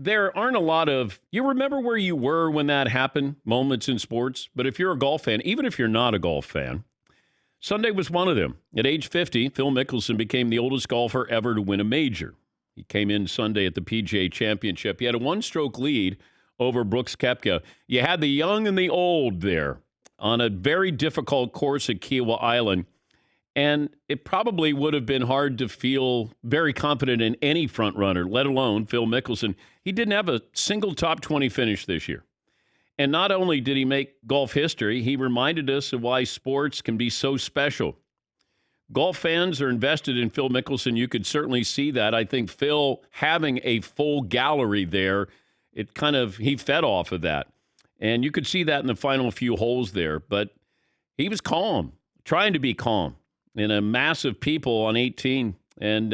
there aren't a lot of, you remember where you were when that happened, moments in sports? But if you're a golf fan, even if you're not a golf fan, Sunday was one of them. At age 50, Phil Mickelson became the oldest golfer ever to win a major. He came in Sunday at the PGA Championship. He had a one-stroke lead over Brooks Koepka. You had the young and the old there on a very difficult course at Kiowa Island. And it probably would have been hard to feel very confident in any front runner, let alone Phil Mickelson. He didn't have a single top 20 finish this year. And not only did he make golf history, he reminded us of why sports can be so special. Golf fans are invested in Phil Mickelson. You could certainly see that. I think Phil having a full gallery there, he fed off of that. And you could see that in the final few holes there. But he was calm, trying to be calm in a mass of people on 18. And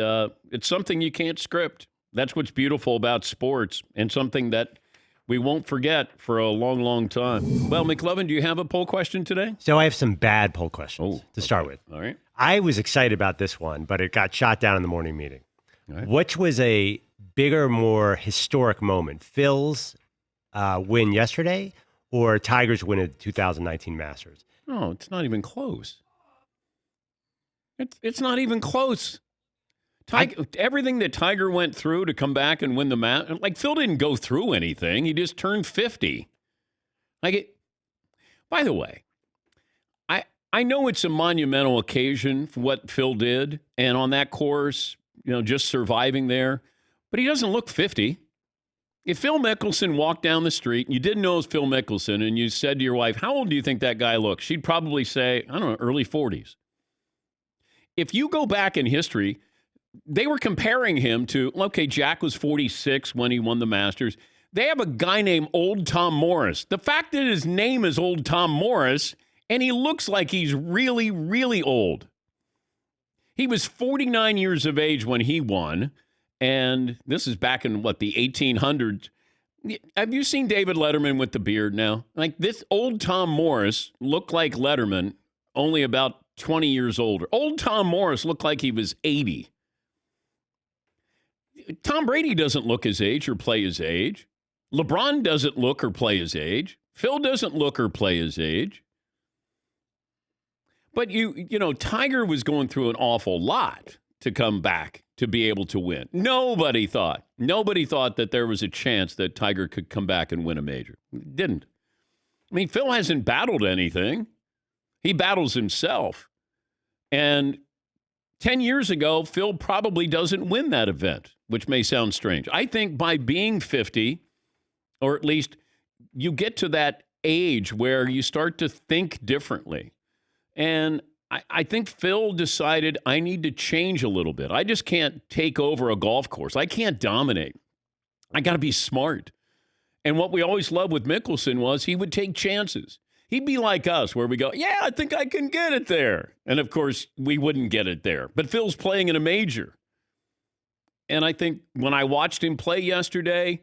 it's something you can't script. That's what's beautiful about sports and something that we won't forget for a long, long time. Well, McLovin, do you have a poll question today? So I have some bad poll questions to start with. All right. I was excited about this one, but it got shot down in the morning meeting. Right. Which was a bigger, more historic moment? Phil's win yesterday or Tiger's win at the 2019 Masters? No, it's not even close. It's not even close. Everything that Tiger went through to come back and win the match, like Phil didn't go through anything. He just turned 50. By the way, I know it's a monumental occasion for what Phil did, and on that course, just surviving there, but he doesn't look 50. If Phil Mickelson walked down the street and you didn't know it was Phil Mickelson and you said to your wife, how old do you think that guy looks? She'd probably say, I don't know, early 40s. If you go back in history, they were comparing him to, Jack was 46 when he won the Masters. They have a guy named Old Tom Morris. The fact that his name is Old Tom Morris, and he looks like he's really, really old. He was 49 years of age when he won, and this is back in, the 1800s. Have you seen David Letterman with the beard now? This Old Tom Morris looked like Letterman, only about 20 years older. Old Tom Morris looked like he was 80. Tom Brady doesn't look his age or play his age. LeBron doesn't look or play his age. Phil doesn't look or play his age. But Tiger was going through an awful lot to come back to be able to win. Nobody thought that there was a chance that Tiger could come back and win a major. Didn't. Phil hasn't battled anything. He battles himself. And 10 years ago, Phil probably doesn't win that event, which may sound strange. I think by being 50, or at least you get to that age where you start to think differently. And I think Phil decided I need to change a little bit. I just can't take over a golf course. I can't dominate. I got to be smart. And what we always loved with Mickelson was he would take chances. He'd be like us where we go, yeah, I think I can get it there. And, of course, we wouldn't get it there. But Phil's playing in a major. And I think when I watched him play yesterday,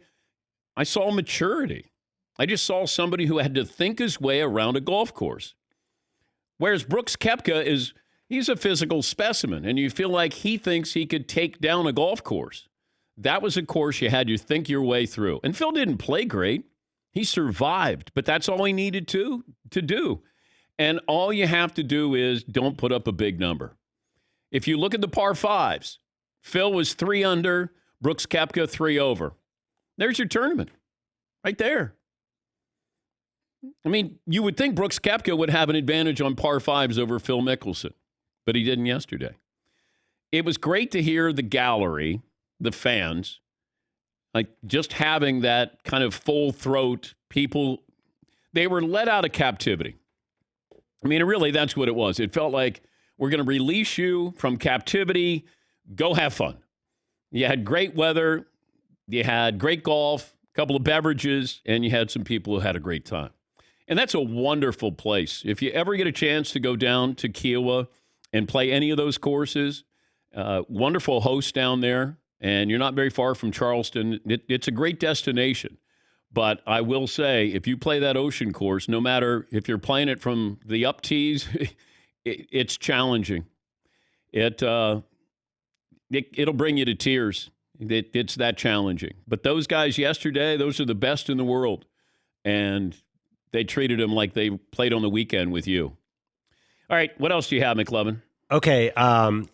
I saw maturity. I just saw somebody who had to think his way around a golf course. Whereas Brooks Koepka he's a physical specimen, and you feel like he thinks he could take down a golf course. That was a course you had to think your way through. And Phil didn't play great. He survived, but that's all he needed to do. And all you have to do is don't put up a big number. If you look at the par fives, Phil was 3 under, Brooks Koepka 3 over. There's your tournament right there. You would think Brooks Koepka would have an advantage on par fives over Phil Mickelson, but he didn't yesterday. It was great to hear the gallery, the fans, just having that kind of full throat people. They were let out of captivity. Really, that's what it was. It felt like we're going to release you from captivity. Go have fun. You had great weather. You had great golf, a couple of beverages, and you had some people who had a great time. And that's a wonderful place. If you ever get a chance to go down to Kiowa and play any of those courses, wonderful host down there, and you're not very far from Charleston. It's a great destination. But I will say, if you play that ocean course, no matter if you're playing it from the up tees, it's challenging. It'll bring you to tears. It's that challenging. But those guys yesterday, those are the best in the world. And they treated him like they played on the weekend with you. All right, what else do you have, McLovin? Okay,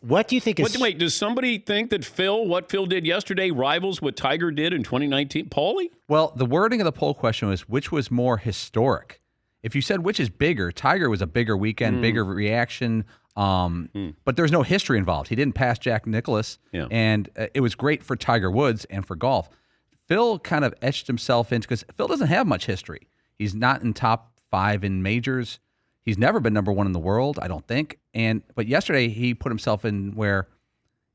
what do you think is... Wait, does somebody think that what Phil did yesterday rivals what Tiger did in 2019? Paulie? Well, the wording of the poll question was, which was more historic? If you said which is bigger, Tiger was a bigger weekend, bigger reaction, but there's no history involved. He didn't pass Jack Nicklaus, and it was great for Tiger Woods and for golf. Phil kind of etched himself into, because Phil doesn't have much history. He's not in top 5 in majors. He's never been number 1 in the world, I don't think. But yesterday he put himself in where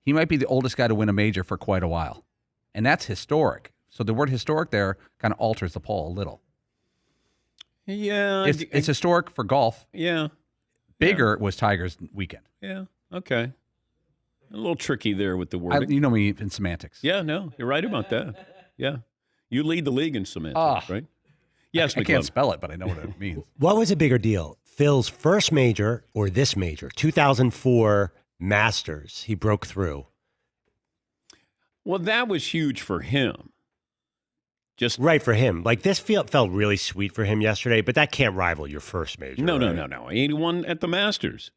he might be the oldest guy to win a major for quite a while. And that's historic. So the word historic there kind of alters the poll a little. Yeah. It's historic for golf. Yeah. Bigger was Tiger's weekend. Yeah. Okay. A little tricky there with the wording. You know me in semantics. Yeah, no, you're right about that. Yeah. You lead the league in semantics, right? Yes, I can't spell it, but I know what it means. What was a bigger deal? Phil's first major or this major? 2004 Masters. He broke through. Well, that was huge for him. Just right for him. Like this felt really sweet for him yesterday, but that can't rival your first major. No. He won at the Masters.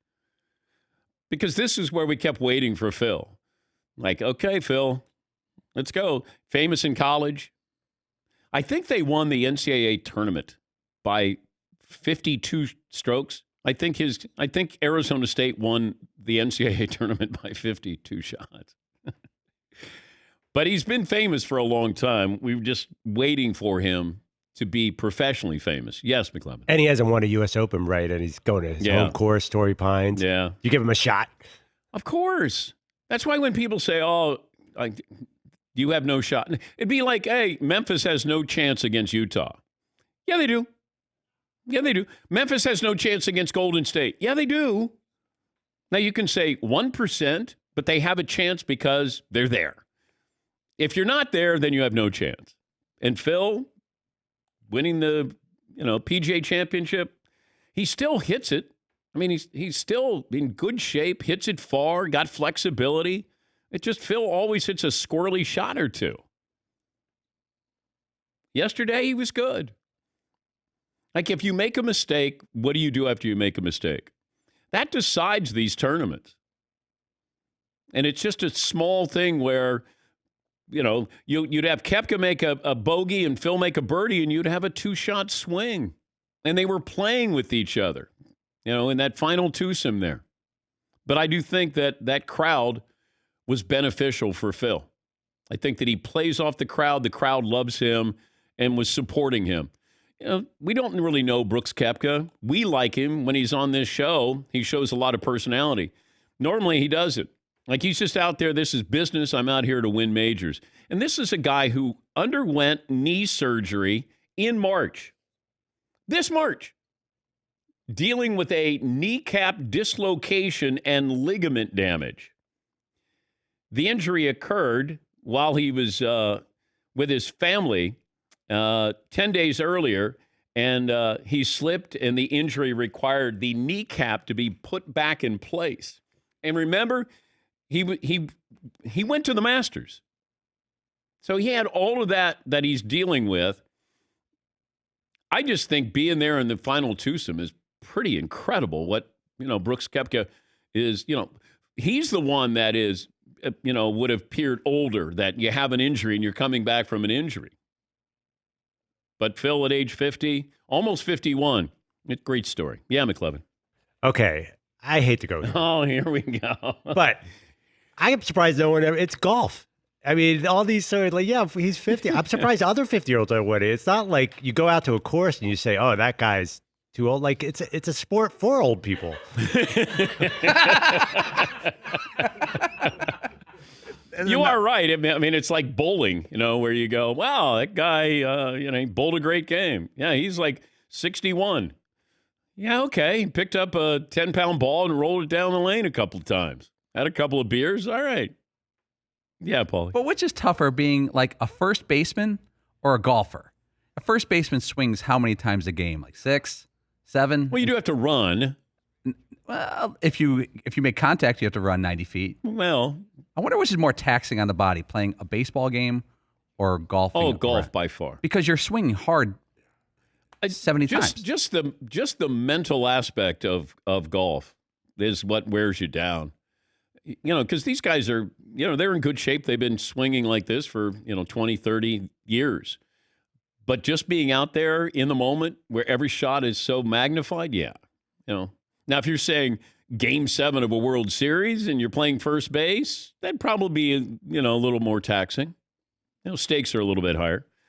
Because this is where we kept waiting for Phil. Like, okay, Phil, let's go. Famous in college. I think they won the NCAA tournament by 52 strokes. I think Arizona State won the NCAA tournament by 52 shots. But he's been famous for a long time. We were just waiting for him to be professionally famous. Yes, McLevin. And he hasn't won a U.S. Open, right? And he's going to his home course, Torrey Pines. Yeah. You give him a shot? Of course. That's why when people say, you have no shot. It'd be like, hey, Memphis has no chance against Utah. Yeah, they do. Yeah, they do. Memphis has no chance against Golden State. Yeah, they do. Now, you can say 1%, but they have a chance because they're there. If you're not there, then you have no chance. And Phil, winning the PGA Championship, he still hits it. I mean, he's still in good shape, hits it far, got flexibility. It just, Phil always hits a squirrely shot or two. Yesterday, he was good. Like, if you make a mistake, what do you do after you make a mistake? That decides these tournaments. And it's just a small thing where, you'd have Koepka make a bogey and Phil make a birdie, and you'd have a 2-shot swing. And they were playing with each other, in that final twosome there. But I do think that crowd was beneficial for Phil. I think that he plays off the crowd loves him and was supporting him. We don't really know Brooks Koepka. We like him when he's on this show. He shows a lot of personality. Normally he doesn't. Like, he's just out there. This is business. I'm out here to win majors. And this is a guy who underwent knee surgery in March. This March. Dealing with a kneecap dislocation and ligament damage. The injury occurred while he was with his family 10 days earlier, and he slipped, and the injury required the kneecap to be put back in place. And remember, he went to the Masters. So he had all of that he's dealing with. I just think being there in the final twosome is pretty incredible. What, Brooks Koepka is, he's the one that is, would have appeared older, that you have an injury and you're coming back from an injury. But Phil at age 50, almost 51, great story. Yeah, McLevin. Okay, I hate to go here. Oh, here we go. But I am surprised no one ever, it's golf. I mean, all these stories, he's 50. I'm surprised other 50-year-olds are winning. It's not like you go out to a course and you say, oh, that guy's too old. Like, it's a sport for old people. You are right. I mean, it's like bowling, where you go, wow, that guy, he bowled a great game. Yeah, he's like 61. Yeah, okay. He picked up a 10-pound ball and rolled it down the lane a couple of times. Had a couple of beers. All right. Yeah, Paulie. But which is tougher, being like a first baseman or a golfer? A first baseman swings how many times a game? Like 6, 7? Well, you do have to run. Well, if you make contact, you have to run 90 feet. Well, I wonder which is more taxing on the body, playing a baseball game or golfing. oh, golf by far. Because you're swinging hard 70 times. Just the mental aspect of golf is what wears you down. Because these guys are, they're in good shape. They've been swinging like this for, 20, 30 years. But just being out there in the moment where every shot is so magnified, yeah. Now, if you're saying Game 7 of a World Series and you're playing first base, that'd probably be, a little more taxing. Stakes are a little bit higher.